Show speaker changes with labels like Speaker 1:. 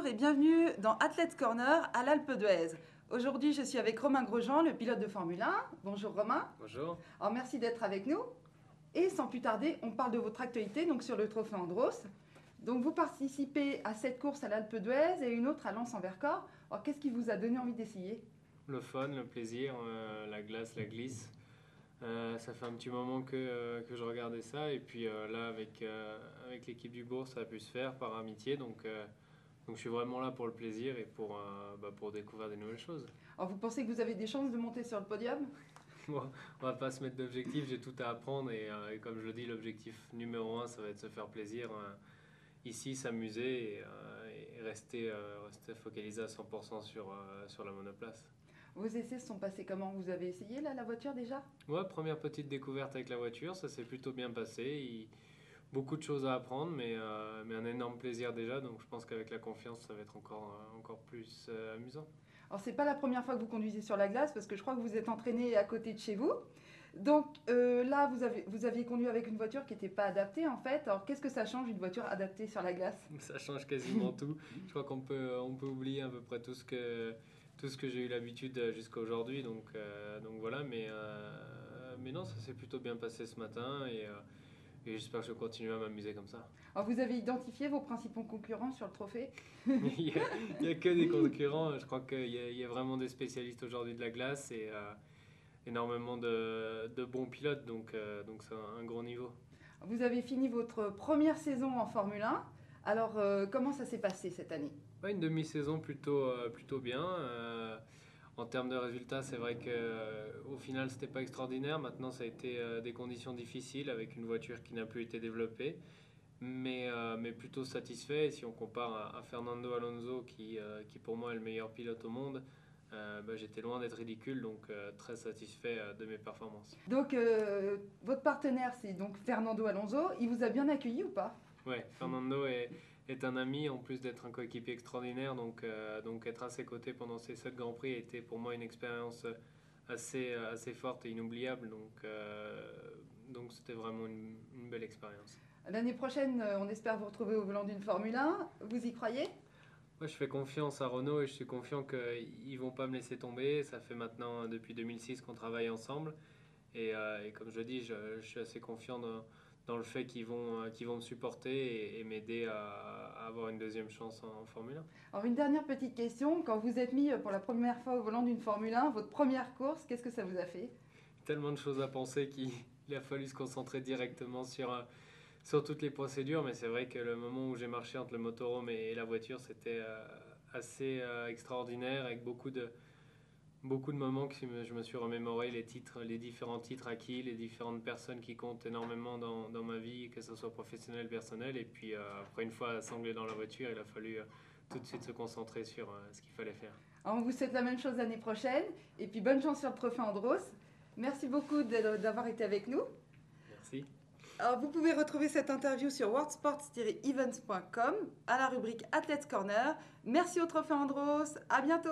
Speaker 1: et bienvenue dans Athletes Corner à l'Alpe d'Huez. Aujourd'hui, je suis avec Romain Grosjean, le pilote de Formule 1. Bonjour Romain.
Speaker 2: Bonjour.
Speaker 1: Alors merci d'être avec nous. Et sans plus tarder, on parle de votre actualité donc sur le trophée Andros. Donc vous participez à cette course à l'Alpe d'Huez et une autre à Lens-en-Vercors. Alors qu'est-ce qui vous a donné envie d'essayer?
Speaker 2: Le fun, le plaisir, la glace, la glisse. Ça fait un petit moment que je regardais ça et puis là avec l'équipe du Bourg ça a pu se faire par amitié donc je suis vraiment là pour le plaisir et pour découvrir des nouvelles choses.
Speaker 1: Alors vous pensez que vous avez des chances de monter sur le podium?
Speaker 2: Bon, on va pas se mettre d'objectif, j'ai tout à apprendre et comme je le dis, l'objectif numéro un ça va être de se faire plaisir ici, s'amuser et rester focalisé à 100% sur la monoplace.
Speaker 1: Vos essais se sont passés comment? Vous avez essayé là, la voiture déjà?
Speaker 2: Ouais, première petite découverte avec la voiture, ça s'est plutôt bien passé. Beaucoup de choses à apprendre, mais un énorme plaisir déjà. Donc je pense qu'avec la confiance, ça va être encore plus amusant.
Speaker 1: Alors c'est pas la première fois que vous conduisez sur la glace parce que je crois que vous êtes entraîné à côté de chez vous. Donc là, vous aviez conduit avec une voiture qui n'était pas adaptée en fait. Alors qu'est-ce que ça change une voiture adaptée sur la glace?
Speaker 2: Ça change quasiment tout. Je crois on peut oublier à peu près tout ce que j'ai eu l'habitude jusqu'à aujourd'hui. Donc voilà, mais non, ça s'est plutôt bien passé ce matin et j'espère que je vais continuer à m'amuser comme ça.
Speaker 1: Alors vous avez identifié vos principaux concurrents sur le trophée?
Speaker 2: Il y a que des concurrents. Je crois qu'il y a vraiment des spécialistes aujourd'hui de la glace et énormément de bons pilotes, donc c'est un gros niveau.
Speaker 1: Vous avez fini votre première saison en Formule 1. Alors comment ça s'est passé cette année?
Speaker 2: Ouais, une demi-saison plutôt bien. En termes de résultats, c'est vrai qu'au final, c'était pas extraordinaire. Maintenant, ça a été des conditions difficiles avec une voiture qui n'a plus été développée. Mais plutôt satisfait. Et si on compare à Fernando Alonso, qui pour moi est le meilleur pilote au monde, j'étais loin d'être ridicule, donc très satisfait de mes performances.
Speaker 1: Donc votre partenaire c'est donc Fernando Alonso. Il vous a bien accueilli ou pas?
Speaker 2: Ouais, Fernando est un ami, en plus d'être un coéquipier extraordinaire, donc être à ses côtés pendant ces 7 Grands Prix a été pour moi une expérience assez forte et inoubliable, donc c'était vraiment une belle expérience.
Speaker 1: L'année prochaine, on espère vous retrouver au volant d'une Formule 1. Vous y croyez?
Speaker 2: Moi, je fais confiance à Renault et je suis confiant qu'ils ne vont pas me laisser tomber. Ça fait maintenant depuis 2006 qu'on travaille ensemble. Et comme je dis, je suis assez confiant dans le fait qu'ils vont me supporter et m'aider à avoir une deuxième chance en Formule 1.
Speaker 1: Alors une dernière petite question. Quand vous êtes mis pour la première fois au volant d'une Formule 1, votre première course, qu'est-ce que ça vous a fait?
Speaker 2: Tellement de choses à penser qu'il a fallu se concentrer directement sur toutes les procédures, mais c'est vrai que le moment où j'ai marché entre le motorhome et la voiture, c'était assez extraordinaire, avec beaucoup de moments que je me suis remémoré, les différents titres acquis, les différentes personnes qui comptent énormément dans ma vie, que ce soit professionnel, personnel. Et puis après, une fois sanglé dans la voiture, il a fallu tout de suite se concentrer sur ce qu'il fallait faire.
Speaker 1: Alors on vous souhaite la même chose l'année prochaine, et puis bonne chance sur le trophée Andros. Merci beaucoup d'avoir été avec nous.
Speaker 2: Merci.
Speaker 1: Alors, vous pouvez retrouver cette interview sur worldsports-events.com à la rubrique Athletes Corner. Merci au Trophée Andros. À bientôt.